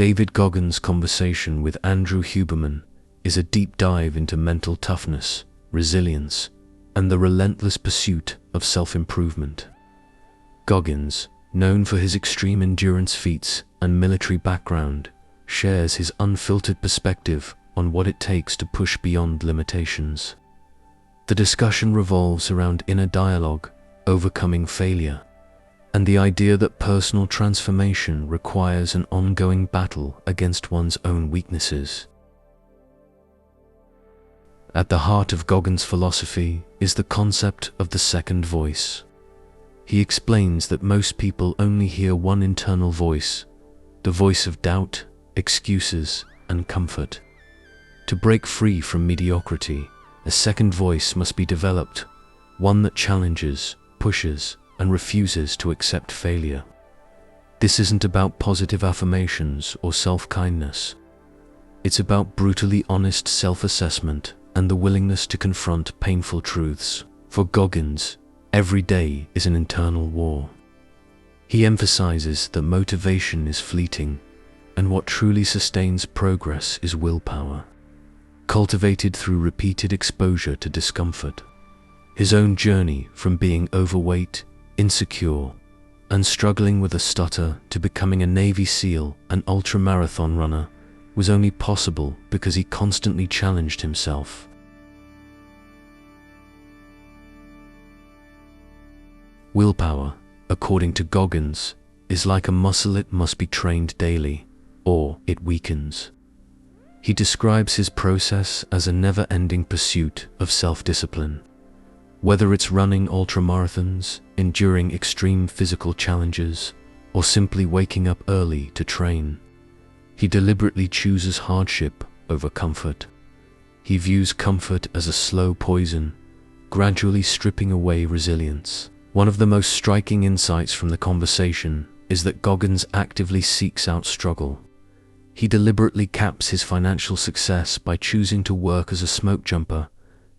David Goggins' conversation with Andrew Huberman is a deep dive into mental toughness, resilience, and the relentless pursuit of self-improvement. Goggins, known for his extreme endurance feats and military background, shares his unfiltered perspective on what it takes to push beyond limitations. The discussion revolves around inner dialogue, overcoming failure, and the idea that personal transformation requires an ongoing battle against one's own weaknesses. At the heart of Goggins' philosophy is the concept of the second voice. He explains that most people only hear one internal voice, the voice of doubt, excuses, and comfort. To break free from mediocrity, a second voice must be developed, one that challenges, pushes, and refuses to accept failure. This isn't about positive affirmations or self-kindness. It's about brutally honest self-assessment and the willingness to confront painful truths. For Goggins, every day is an internal war. He emphasizes that motivation is fleeting, and what truly sustains progress is willpower, cultivated through repeated exposure to discomfort. His own journey from being overweight, insecure, and struggling with a stutter to becoming a Navy SEAL and ultra-marathon runner was only possible because he constantly challenged himself. Willpower, according to Goggins, is like a muscle. It must be trained daily, or it weakens. He describes his process as a never-ending pursuit of self-discipline. Whether it's running ultramarathons, enduring extreme physical challenges, or simply waking up early to train, he deliberately chooses hardship over comfort. He views comfort as a slow poison, gradually stripping away resilience. One of the most striking insights from the conversation is that Goggins actively seeks out struggle. He deliberately caps his financial success by choosing to work as a smoke jumper,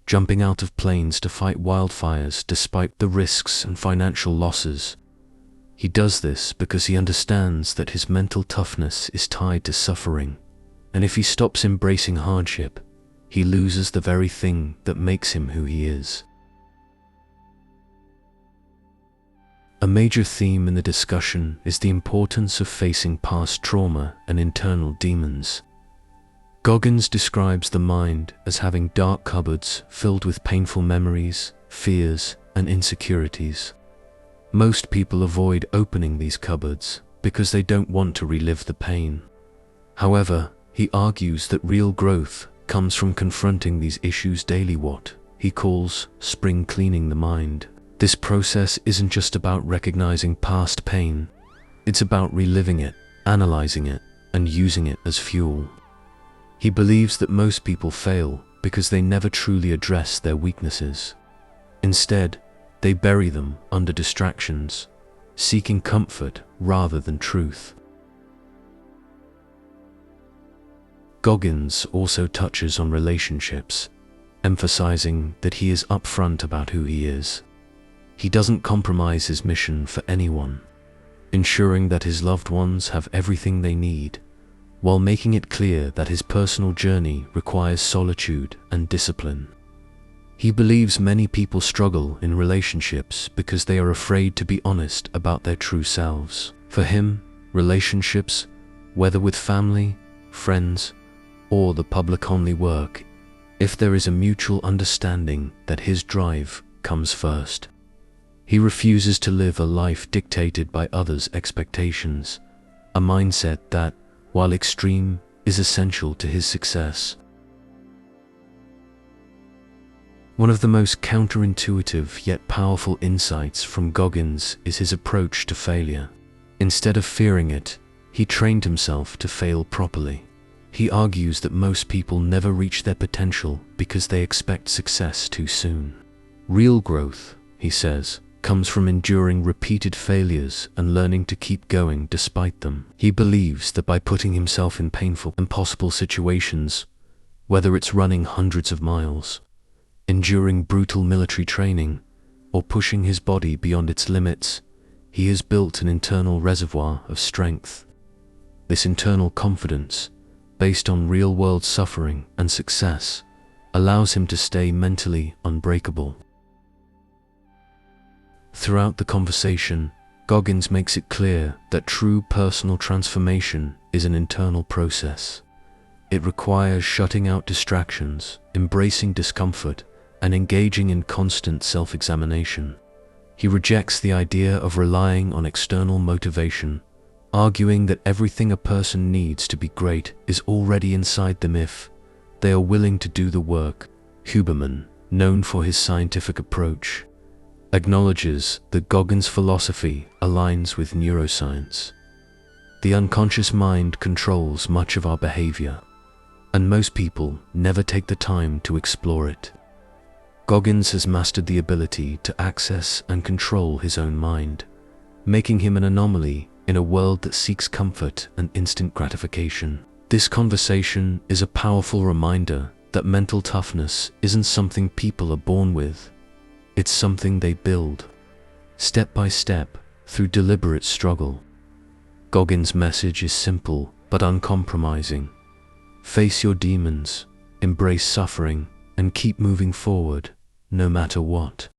jumping out of planes to fight wildfires despite the risks and financial losses. He does this because he understands that his mental toughness is tied to suffering, and if he stops embracing hardship, he loses the very thing that makes him who he is. A major theme in the discussion is the importance of facing past trauma and internal demons. Goggins describes the mind as having dark cupboards filled with painful memories, fears, and insecurities. Most people avoid opening these cupboards because they don't want to relive the pain. However, he argues that real growth comes from confronting these issues daily, what he calls spring cleaning the mind. This process isn't just about recognizing past pain, it's about reliving it, analyzing it, and using it as fuel. He believes that most people fail because they never truly address their weaknesses. Instead, they bury them under distractions, seeking comfort rather than truth. Goggins also touches on relationships, emphasizing that he is upfront about who he is. He doesn't compromise his mission for anyone, ensuring that his loved ones have everything they need, while making it clear that his personal journey requires solitude and discipline. He believes many people struggle in relationships because they are afraid to be honest about their true selves. For him, relationships, whether with family, friends, or the public, only work if there is a mutual understanding that his drive comes first. He refuses to live a life dictated by others' expectations, a mindset that, while extreme, is essential to his success. One of the most counterintuitive yet powerful insights from Goggins is his approach to failure. Instead of fearing it, he trained himself to fail properly. He argues that most people never reach their potential because they expect success too soon. Real growth, he says, comes from enduring repeated failures and learning to keep going despite them. He believes that by putting himself in painful, impossible situations, whether it's running hundreds of miles, enduring brutal military training, or pushing his body beyond its limits, he has built an internal reservoir of strength. This internal confidence, based on real-world suffering and success, allows him to stay mentally unbreakable. Throughout the conversation, Goggins makes it clear that true personal transformation is an internal process. It requires shutting out distractions, embracing discomfort, and engaging in constant self-examination. He rejects the idea of relying on external motivation, arguing that everything a person needs to be great is already inside them if they are willing to do the work. Huberman, known for his scientific approach, acknowledges that Goggins' philosophy aligns with neuroscience. The unconscious mind controls much of our behavior, and most people never take the time to explore it. Goggins has mastered the ability to access and control his own mind, making him an anomaly in a world that seeks comfort and instant gratification. This conversation is a powerful reminder that mental toughness isn't something people are born with. It's something they build, step by step, through deliberate struggle. Goggins' message is simple but uncompromising. Face your demons, embrace suffering, and keep moving forward, no matter what.